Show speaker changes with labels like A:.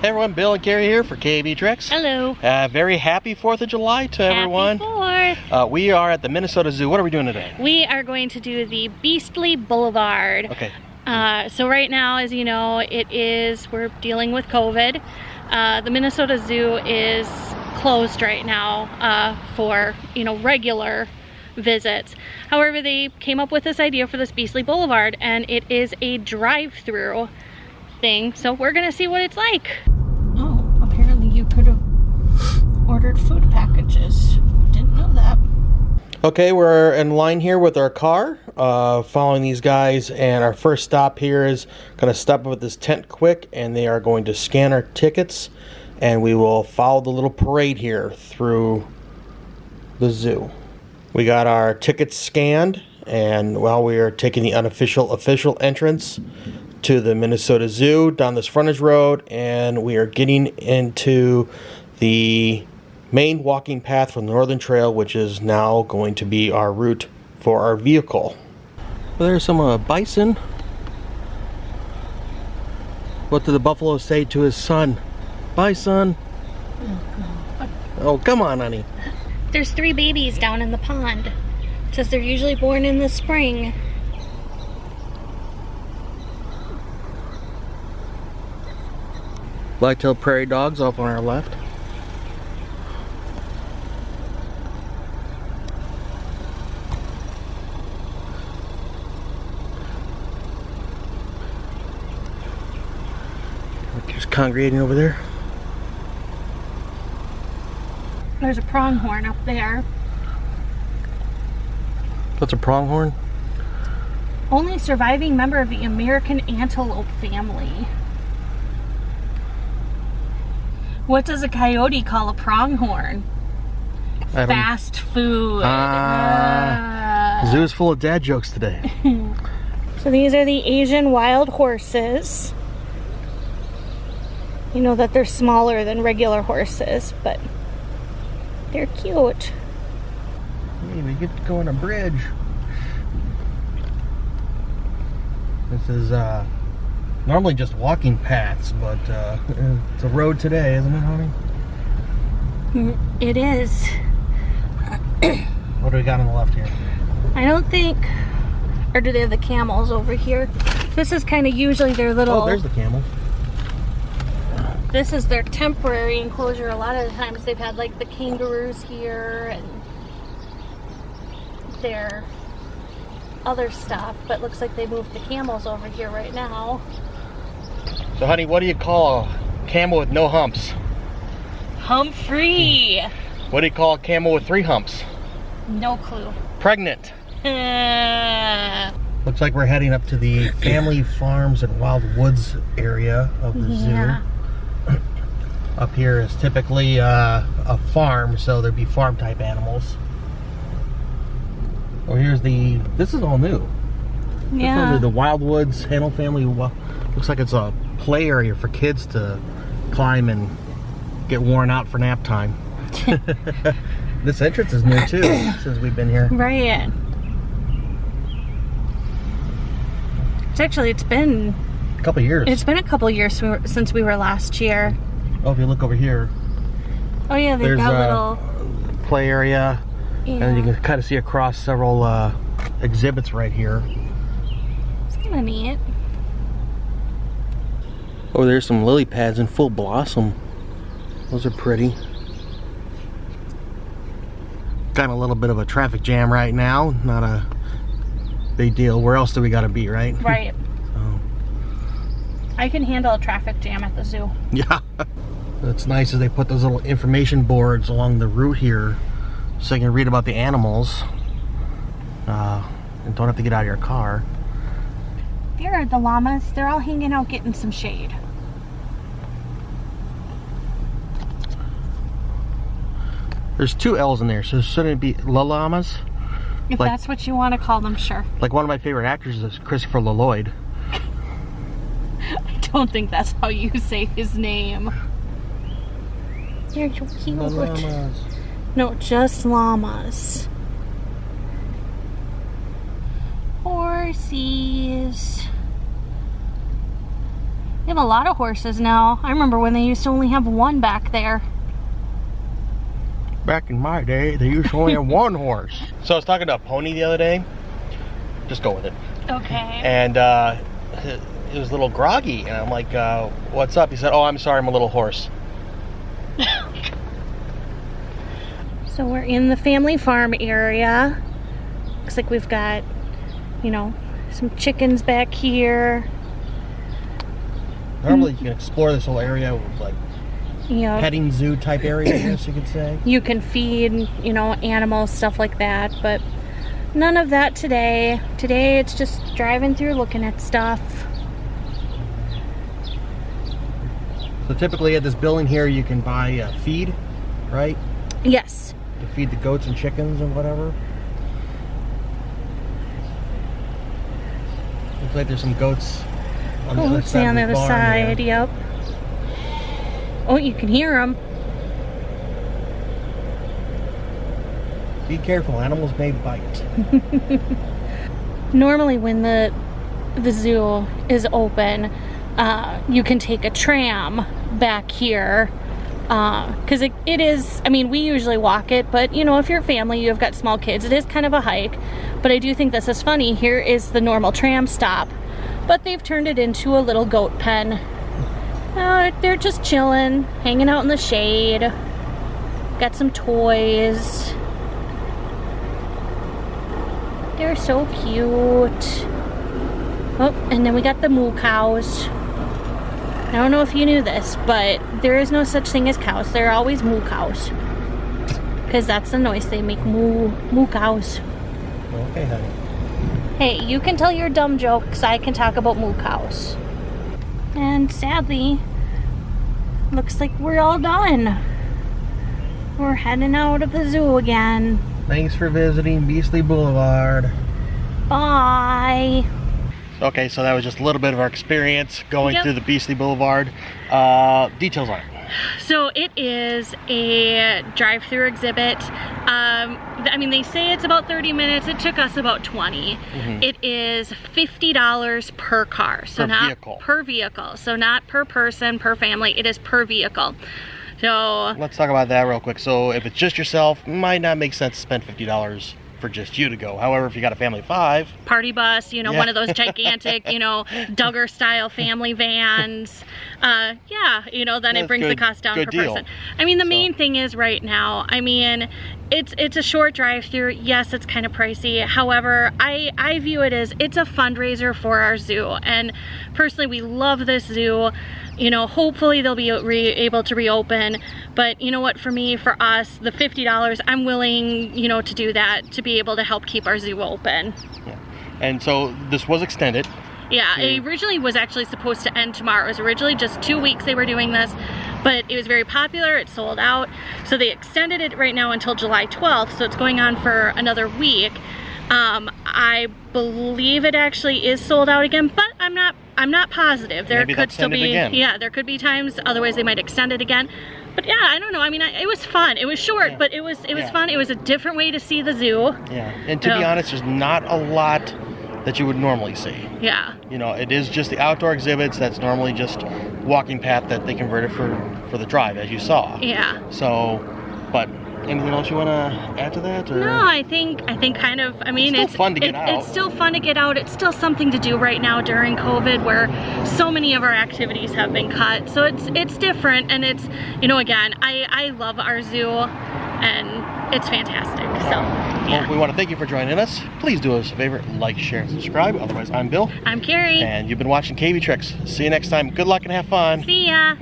A: Hey everyone, Bill and Carrie here for KB Treks.
B: Hello.
A: Very happy 4th of July to everyone.
B: Happy 4th.
A: We are at the Minnesota Zoo. What are we doing today?
B: We are going to do the Beastly Boulevard.
A: Okay.
B: So right now, as you know, we're dealing with COVID. The Minnesota Zoo is closed right now for, regular visits. However, they came up with this idea for this Beastly Boulevard, and it is a drive-through thing. So we're gonna see what it's like. Oh, apparently you could have ordered food packages. Didn't know that.
A: Okay, we're in line here with our car, following these guys, and our first stop here is gonna stop up at this tent quick, and they are going to scan our tickets, and we will follow the little parade here through the zoo. We got our tickets scanned, and while we are taking the official entrance to the Minnesota Zoo down this frontage road, and we are getting into the main walking path from the Northern Trail, which is now going to be our route for our vehicle. Well, there's some bison. What did the buffalo say to his son? Bye, son. Oh, come on, honey.
B: There's 3 babies down in the pond. It says they're usually born in the spring.
A: Black-tailed prairie dogs off on our left. There's congregating over there.
B: There's a pronghorn up there.
A: What's a pronghorn?
B: Only surviving member of the American antelope family. What does a coyote call a pronghorn? Fast food.
A: Zoo is full of dad jokes today.
B: So these are the Asian wild horses. You know that they're smaller than regular horses, but they're cute.
A: Hey, we get to go on a bridge. This is normally just walking paths, but it's a road today, isn't it, honey?
B: It is.
A: What do we got on the left here?
B: I don't think, or do they have the camels over here? This is kind of usually their little...
A: Oh, there's the camel.
B: This is their temporary enclosure. A lot of the times they've had like the kangaroos here and their other stuff, but looks like they moved the camels over here right now.
A: So honey, what do you call a camel with no humps?
B: Hump-free.
A: What do you call a camel with 3 humps?
B: No clue.
A: Pregnant. Looks like we're heading up to the Family Farms and Wild Woods area of the zoo. Up here is typically a farm, so there'd be farm type animals. Oh, here's this is all new.
B: Yeah.
A: The Wild Woods Handle Family. Looks like it's a play area for kids to climb and get worn out for nap time. This entrance is new too, since we've been here.
B: Right. It's been
A: a couple years.
B: It's been a couple years since we were last year.
A: Oh, if you look over here.
B: Oh yeah, they've got little
A: play area. Yeah. And you can kind of see across several exhibits right here.
B: It's kind of neat.
A: Oh, there's some lily pads in full blossom. Those are pretty. Got a little bit of a traffic jam right now. Not a big deal. Where else do we got to be, right?
B: Right.
A: Oh.
B: I can handle a traffic jam at the zoo.
A: Yeah. What's nice is they put those little information boards along the route here so you can read about the animals and don't have to get out of your car.
B: There are the llamas. They're all hanging out getting some shade.
A: There's 2 L's in there, so shouldn't it be llamas?
B: If that's what you want to call them, sure.
A: Like one of my favorite actors is Christopher Lloyd.
B: I don't think that's how you say his name. They're so cute.
A: Llamas.
B: No, just llamas. Horsies. They have a lot of horses now. I remember when they used to only have one back there.
A: Back in my day, they used to only have one horse. So I was talking to a pony the other day. Just go with it.
B: Okay.
A: And it was a little groggy, and I'm like, what's up? He said, oh, I'm sorry, I'm a little horse.
B: So we're in the family farm area. Looks like we've got, you know, some chickens back here.
A: Normally you can explore this whole area with like petting zoo type area, I guess you could say.
B: You can feed, you know, animals, stuff like that, but none of that today. Today it's just driving through looking at stuff.
A: So typically at this building here you can buy feed, right?
B: Yes.
A: To feed the goats and chickens and whatever. Looks like there's some goats on the other side.
B: On the other side, yep. Oh, you can hear them.
A: Be careful, animals may bite.
B: Normally when the zoo is open, you can take a tram back here. Because it is, I mean, we usually walk it, but you know, if you're a family, you've got small kids, it is kind of a hike. But I do think this is funny. Here is the normal tram stop, but they've turned it into a little goat pen. They're just chilling, hanging out in the shade. Got some toys. They're so cute. Oh, and then we got the moo cows. I don't know if you knew this, but there is no such thing as cows. They're always moo cows. Because that's the noise they make, moo cows.
A: Okay, honey.
B: Hey, you can tell your dumb jokes, I can talk about moo cows. And sadly, looks like we're all done. We're heading out of the zoo again.
A: Thanks for visiting Beastly Boulevard.
B: Bye.
A: Okay, so that was just a little bit of our experience going through the Beastly Boulevard. Details on it.
B: So it is a drive-through exhibit. I mean, they say it's about 30 minutes. It took us about 20. It is $50 per car. So per vehicle. So not per person, per family. It is per vehicle. So
A: let's talk about that real quick. So if it's just yourself, it might not make sense to spend $50 for just you to go. However, if you got a family of 5,
B: party bus, you know, one of those gigantic, you know, Duggar style family vans, yeah, you know, then it brings the cost down per person. I mean, the main thing is right now, I mean, it's a short drive through. Yes, it's kind of pricey. However, I view it as it's a fundraiser for our zoo, and personally we love this zoo. You know, hopefully they'll be able to reopen, but you know what, for me, for us, the $50, I'm willing, you know, to do that, to be able to help keep our zoo open.
A: Yeah. And so this was extended.
B: Yeah, it originally was actually supposed to end tomorrow. It was originally just 2 weeks they were doing this, but it was very popular, it sold out, so they extended it right now until July 12th, so it's going on for another week. I believe it actually is sold out again, but I'm not positive. There could still be, there could be times, otherwise they might extend it again. But yeah, I don't know. I mean, it was fun. It was short, but it was fun. It was a different way to see the zoo.
A: Yeah, and to be honest, there's not a lot that you would normally see.
B: Yeah.
A: You know, it is just the outdoor exhibits that's normally just walking path that they converted for the drive, as you saw.
B: Yeah.
A: So, but anything else you want to add to that? Or?
B: No, I think kind of, I mean,
A: it's fun to get out.
B: It's still fun to get out. It's still something to do right now during COVID, where so many of our activities have been cut. So it's different, and it's, you know, again, I love our zoo, and it's fantastic. So, yeah.
A: Well, we want to thank you for joining us. Please do us a favor, like, share, and subscribe. Otherwise, I'm Bill.
B: I'm Carrie.
A: And you've been watching KB Tricks. See you next time. Good luck and have fun.
B: See ya.